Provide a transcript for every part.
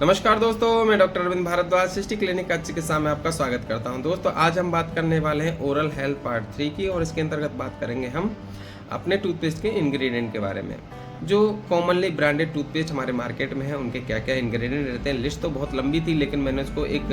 नमस्कार दोस्तों, मैं डॉक्टर अरविंद भारद्वाज सृष्टि क्लिनिक का चिकित्सा में आपका स्वागत करता हूं। दोस्तों, आज हम बात करने वाले हैं ओरल हेल्थ पार्ट 3 की और इसके अंतर्गत बात करेंगे हम अपने टूथपेस्ट के इंग्रेडिएंट के बारे में। जो कॉमनली ब्रांडेड टूथपेस्ट हमारे मार्केट में है, उनके क्या क्या इंग्रेडिएंट रहते हैं। लिस्ट तो बहुत लंबी थी, लेकिन मैंने उसको एक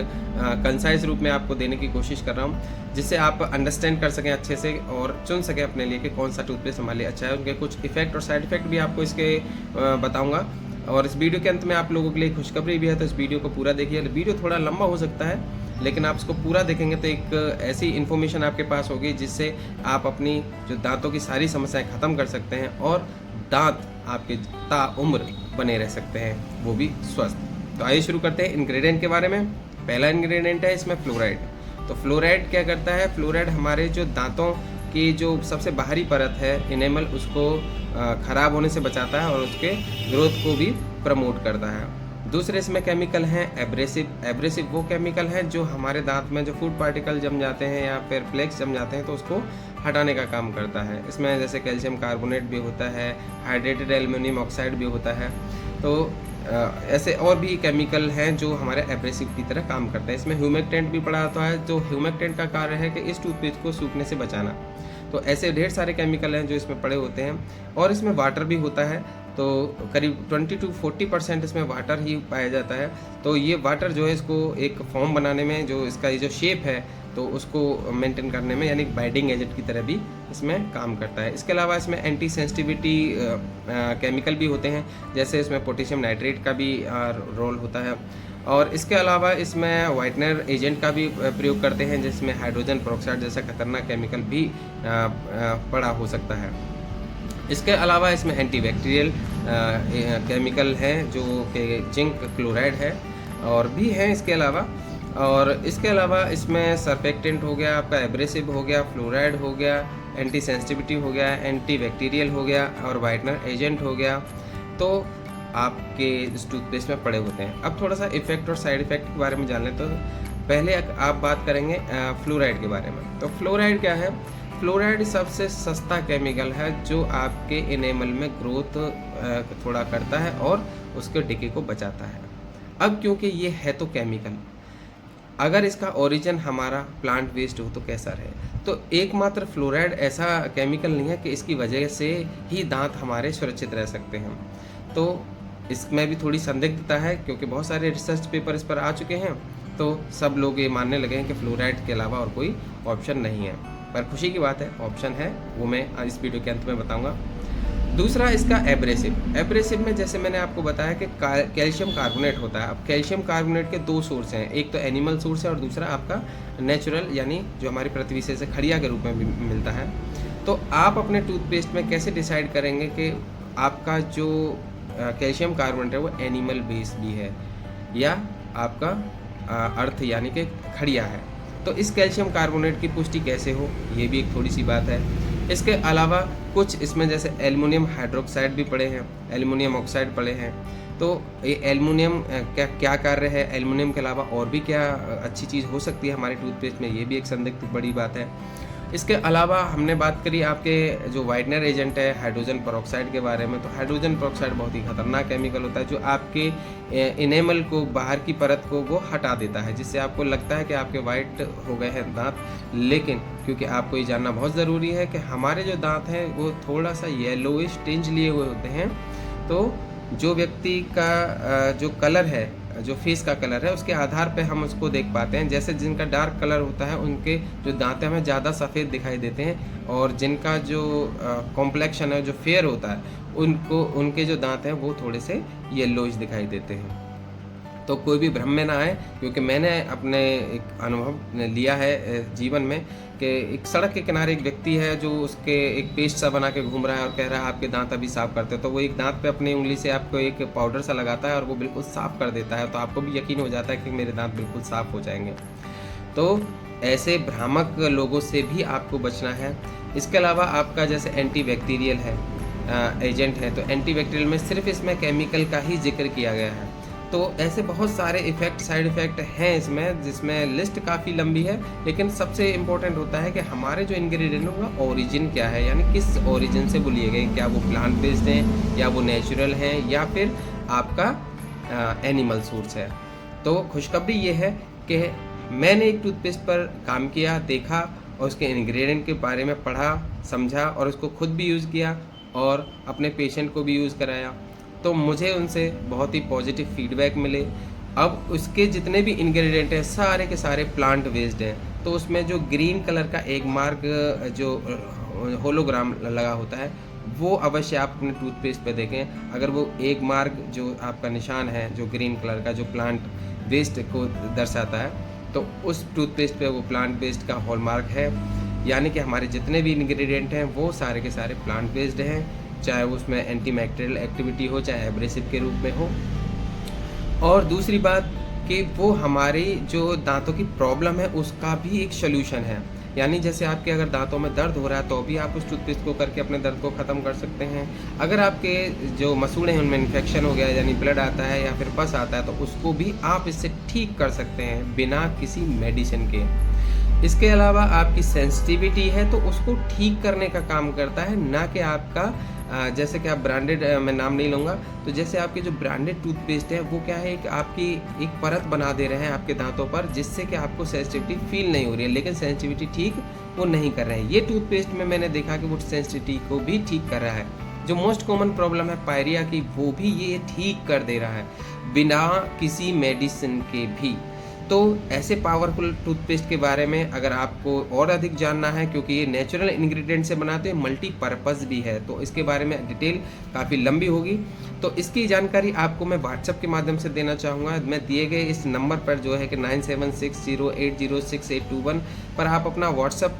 कंसाइज रूप में आपको देने की कोशिश कर रहा हूँ, जिससे आप अंडरस्टैंड कर सकें अच्छे से और चुन सकें अपने लिए कि कौन सा टूथपेस्ट हमारे लिए अच्छा है। उनके कुछ इफेक्ट और साइड इफेक्ट भी आपको इसके बताऊँगा। और इस वीडियो के अंत में आप लोगों के लिए खुशखबरी भी है, तो इस वीडियो को पूरा देखिए। वीडियो थोड़ा लंबा हो सकता है, लेकिन आप इसको पूरा देखेंगे तो एक ऐसी इन्फॉर्मेशन आपके पास होगी जिससे आप अपनी जो दांतों की सारी समस्याएं ख़त्म कर सकते हैं और दांत आपके ताउम्र बने रह सकते हैं, वो भी स्वस्थ। तो आइए शुरू करते हैं इंग्रेडिएंट के बारे में। पहला इंग्रेडिएंट है इसमें फ्लोराइड। तो फ्लोराइड क्या करता है? फ्लोराइड हमारे जो दांतों की जो सबसे बाहरी परत है इनेमल, उसको ख़राब होने से बचाता है और उसके ग्रोथ को भी प्रमोट करता है। दूसरे इसमें केमिकल हैं एब्रेसिव। एब्रेसिव वो केमिकल हैं जो हमारे दांत में जो फूड पार्टिकल जम जाते हैं या फिर फ्लेक्स जम जाते हैं, तो उसको हटाने का काम करता है। इसमें जैसे कैल्शियम कार्बोनेट भी होता है, हाइड्रेटेड एल्युमिनियम ऑक्साइड भी होता है। तो ऐसे और भी केमिकल हैं जो हमारे एब्रेसिव की तरह काम करते हैं। इसमें ह्यूमेक्टेंट भी पड़ा होता है, जो ह्यूमेक्टेंट का कार्य है कि इस टूथपेस्ट को सूखने से बचाना। तो ऐसे ढेर सारे केमिकल हैं जो इसमें पड़े होते हैं। और इसमें वाटर भी होता है, तो करीब 20 to 40% इसमें वाटर ही पाया जाता है। तो ये वाटर जो है इसको एक फॉर्म बनाने में, जो इसका ये जो शेप है, तो उसको मेंटेन करने में, यानी बाइंडिंग एजेंट की तरह भी इसमें काम करता है। इसके अलावा इसमें एंटी सेंसिटिविटी केमिकल भी होते हैं, जैसे इसमें पोटेशियम नाइट्रेट का भी रोल होता है। और इसके अलावा इसमें वाइटनर एजेंट का भी प्रयोग करते हैं, जिसमें हाइड्रोजन पेरोक्साइड जैसा खतरनाक केमिकल भी पड़ा हो सकता है। इसके अलावा इसमें एंटीबैक्टीरियल केमिकल हैं जो कि जिंक क्लोराइड है और भी हैं इसके अलावा। और इसके अलावा इसमें सर्फेक्टेंट हो गया, आपका एब्रेसिव हो गया, फ्लोराइड हो गया, एंटी सेंसिटिविटी हो गया, एंटीबैक्टीरियल हो गया और वाइटनर एजेंट हो गया। तो आपके इस टूथपेस्ट में पड़े होते हैं। अब थोड़ा सा इफेक्ट और साइड इफेक्ट के बारे में जान लें। तो पहले आप बात करेंगे फ्लोराइड के बारे में। तो फ्लोराइड क्या है? फ्लोराइड सबसे सस्ता केमिकल है जो आपके इनेमल में ग्रोथ थोड़ा करता है और उसके डिके को बचाता है। अब क्योंकि ये है तो केमिकल, अगर इसका ओरिजिन हमारा प्लांट वेस्ट हो तो कैसा रहे? तो एकमात्र फ्लोराइड ऐसा केमिकल नहीं है कि इसकी वजह से ही दांत हमारे सुरक्षित रह सकते हैं। तो इसमें भी थोड़ी संदिग्धता है, क्योंकि बहुत सारे रिसर्च पेपर इस पर आ चुके हैं। तो सब लोग ये मानने लगे हैं कि फ्लोराइड के अलावा और कोई ऑप्शन नहीं है। पर खुशी की बात है, ऑप्शन है, वो मैं इस वीडियो के अंत में बताऊंगा। दूसरा इसका एब्रेसिव। एब्रेसिव में जैसे मैंने आपको बताया कि कैल्शियम कार्बोनेट होता है। अब कैल्शियम कार्बोनेट के दो सोर्स हैं, एक तो एनिमल सोर्स है और दूसरा आपका नेचुरल, यानी जो हमारी पृथ्वी से खड़िया के रूप में भी मिलता है। तो आप अपने टूथपेस्ट में कैसे डिसाइड करेंगे कि आपका जो कैल्शियम कार्बोनेट है वो एनिमल बेस्ड भी है या आपका अर्थ यानी कि खड़िया है? तो इस कैल्शियम कार्बोनेट की पुष्टि कैसे हो, ये भी एक थोड़ी सी बात है। इसके अलावा कुछ इसमें जैसे एल्युमिनियम हाइड्रोक्साइड भी पड़े हैं, एल्युमिनियम ऑक्साइड पड़े हैं। तो ये एल्युमिनियम क्या कार्य है? एल्युमिनियम के अलावा और भी क्या अच्छी चीज़ हो सकती है हमारे टूथपेस्ट में? ये भी एक संदिग्ध बड़ी बात है। इसके अलावा हमने बात करी आपके जो वाइटनर एजेंट है हाइड्रोजन पेरोक्साइड के बारे में। तो हाइड्रोजन पेरोक्साइड बहुत ही खतरनाक केमिकल होता है, जो आपके इनेमल को, बाहर की परत को वो हटा देता है, जिससे आपको लगता है कि आपके वाइट हो गए हैं दांत। लेकिन क्योंकि आपको ये जानना बहुत ज़रूरी है कि हमारे जो दांत हैं वो थोड़ा सा येलोइश टिंज लिए हुए होते हैं। तो जो व्यक्ति का जो कलर है, जो फेस का कलर है, उसके आधार पे हम उसको देख पाते हैं। जैसे जिनका डार्क कलर होता है उनके जो दांत हैं हमें ज़्यादा सफ़ेद दिखाई देते हैं, और जिनका जो कॉम्प्लेक्शन है, जो फेयर होता है, उनके जो दांत हैं वो थोड़े से येलोइश दिखाई देते हैं। तो कोई भी भ्रम में ना आए, क्योंकि मैंने अपने एक अनुभव लिया है जीवन में कि एक सड़क के किनारे एक व्यक्ति है जो उसके एक पेस्ट सा बना के घूम रहा है और कह रहा है आपके दांत अभी साफ़ करते हो। तो वो एक दांत पे अपनी उंगली से आपको एक पाउडर सा लगाता है और वो बिल्कुल साफ़ कर देता है। तो आपको भी यकीन हो जाता है कि मेरे दांत बिल्कुल साफ़ हो जाएंगे। तो ऐसे भ्रामक लोगों से भी आपको बचना है। इसके अलावा आपका जैसे एंटीबैक्टीरियल है एजेंट है, तो एंटीबैक्टीरियल में सिर्फ इसमें केमिकल का ही जिक्र किया गया है। तो ऐसे बहुत सारे इफ़ेक्ट, साइड इफ़ेक्ट हैं इसमें, जिसमें लिस्ट काफ़ी लंबी है। लेकिन सबसे इम्पोर्टेंट होता है कि हमारे जो इंग्रेडिएंट है उनका ओरिजिन क्या है, यानी किस ओरिजिन से वो लिए गए। क्या वो प्लांट बेस्ड हैं, या वो नेचुरल हैं, या फिर आपका एनिमल सोर्स है। तो खुशखबरी ये है कि मैंने एक टूथपेस्ट पर काम किया, देखा और उसके इंग्रेडिएंट के बारे में पढ़ा, समझा और उसको खुद भी यूज़ किया और अपने पेशेंट को भी यूज़ कराया। तो मुझे उनसे बहुत ही पॉजिटिव फीडबैक मिले। अब उसके जितने भी इंग्रेडिएंट हैं सारे के सारे प्लांट बेस्ड हैं। तो उसमें जो ग्रीन कलर का एक मार्क जो होलोग्राम लगा होता है वो अवश्य आप अपने टूथपेस्ट पे देखें। अगर वो एक मार्क जो आपका निशान है जो ग्रीन कलर का जो प्लांट बेस्ड को दर्शाता है, तो उस टूथपेस्ट पे वो प्लांट बेस्ड का हॉलमार्क है। यानी कि हमारे जितने भी इंग्रेडिएंट हैं वो सारे के सारे प्लांट बेस्ड हैं, चाहे उसमें एंटी बैक्टीरियल एक्टिविटी हो, चाहे एब्रेसिव के रूप में हो। और दूसरी बात कि वो हमारी जो दांतों की प्रॉब्लम है उसका भी एक सॉल्यूशन है। यानी जैसे आपके अगर दांतों में दर्द हो रहा है तो भी आप उस टूथपेस्ट को करके अपने दर्द को ख़त्म कर सकते हैं। अगर आपके जो मसूड़े हैं उनमें इन्फेक्शन हो गया यानी ब्लड आता है या फिर पस आता है तो उसको भी आप इससे ठीक कर सकते हैं बिना किसी मेडिसिन के। इसके अलावा आपकी सेंसिटिविटी है तो उसको ठीक करने का काम करता है, ना कि आपका जैसे कि आप ब्रांडेड मैं नाम नहीं लूँगा, तो जैसे आपके जो ब्रांडेड टूथपेस्ट है वो क्या है कि आपकी एक परत बना दे रहे हैं आपके दांतों पर जिससे कि आपको सेंसिटिविटी फील नहीं हो रही है, लेकिन सेंसिटिविटी ठीक वो नहीं कर रहे हैं। ये टूथपेस्ट में मैंने देखा कि वो सेंसिटिविटी को भी ठीक कर रहा है। जो मोस्ट कॉमन प्रॉब्लम है पायरिया की वो भी ये ठीक कर दे रहा है बिना किसी मेडिसिन के भी। तो ऐसे पावरफुल टूथपेस्ट के बारे में अगर आपको और अधिक जानना है, क्योंकि ये नेचुरल इंग्रेडिएंट से बनाते हैं, मल्टीपर्पज़ भी है, तो इसके बारे में डिटेल काफ़ी लंबी होगी। तो इसकी जानकारी आपको मैं व्हाट्सएप के माध्यम से देना चाहूँगा। मैं दिए गए इस नंबर पर जो है कि 9760806821 पर आप अपना व्हाट्सएप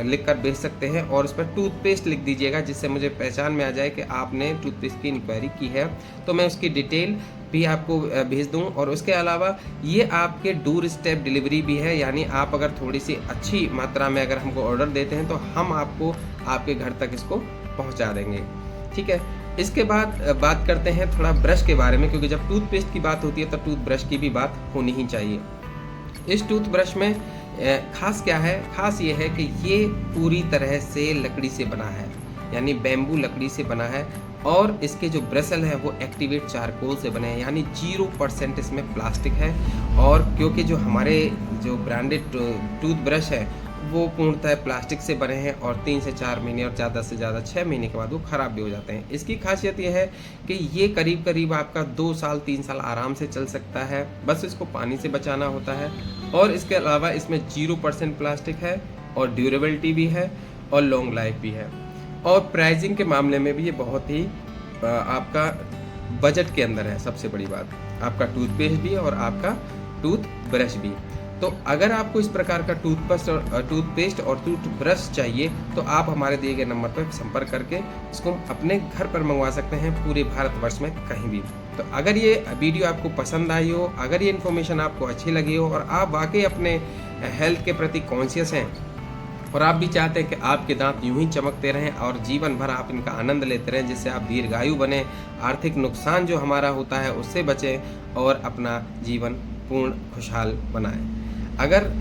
लिख कर भेज सकते हैं और उस पर टूथपेस्ट लिख दीजिएगा, जिससे मुझे पहचान में आ जाए कि आपने टूथपेस्ट की इंक्वायरी की है। तो मैं उसकी डिटेल भी आपको भेज दूं। और उसके अलावा ये आपके डोर स्टेप डिलीवरी भी है, यानी आप अगर थोड़ी सी अच्छी मात्रा में अगर हमको ऑर्डर देते हैं तो हम आपको आपके घर तक इसको पहुंचा देंगे। ठीक है, इसके बाद बात करते हैं थोड़ा ब्रश के बारे में, क्योंकि जब टूथपेस्ट की बात होती है तो टूथब्रश की भी बात होनी ही चाहिए। इस टूथब्रश में खास क्या है? खास ये है कि ये पूरी तरह से लकड़ी से बना है, यानी बैम्बू लकड़ी से बना है और इसके जो ब्रसल है वो एक्टिवेट चारकोल से बने हैं, यानी 0% इसमें प्लास्टिक है। और क्योंकि जो हमारे जो ब्रांडेड टूथब्रश है वो पूर्णतः प्लास्टिक से बने हैं और 3 से 4 महीने और ज़्यादा से ज़्यादा 6 महीने के बाद वो ख़राब भी हो जाते हैं। इसकी खासियत ये है कि ये करीब करीब आपका 2 साल 3 साल आराम से चल सकता है, बस इसको पानी से बचाना होता है। और इसके अलावा इसमें 0% प्लास्टिक है और ड्यूरेबिलिटी भी है और लॉन्ग लाइफ भी है। और प्राइसिंग के मामले में भी ये बहुत ही आपका बजट के अंदर है। सबसे बड़ी बात, आपका टूथपेस्ट भी और आपका टूथब्रश भी। तो अगर आपको इस प्रकार का टूथपेस्ट और टूथब्रश चाहिए तो आप हमारे दिए गए नंबर पर संपर्क करके इसको अपने घर पर मंगवा सकते हैं, पूरे भारतवर्ष में कहीं भी। तो अगर ये वीडियो आपको पसंद आई हो, अगर ये इन्फॉर्मेशन आपको अच्छी लगी हो और आप वाकई अपने हेल्थ के प्रति कॉन्शियस हैं और आप भी चाहते हैं कि आपके दांत यूं ही चमकते रहें और जीवन भर आप इनका आनंद लेते रहें, जिससे आप दीर्घायु बने, आर्थिक नुकसान जो हमारा होता है उससे बचें और अपना जीवन पूर्ण खुशहाल बनाएं। अगर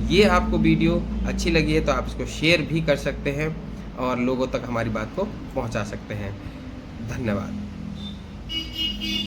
ये आपको वीडियो अच्छी लगी है तो आप इसको शेयर भी कर सकते हैं और लोगों तक हमारी बात को पहुंचा सकते हैं। धन्यवाद।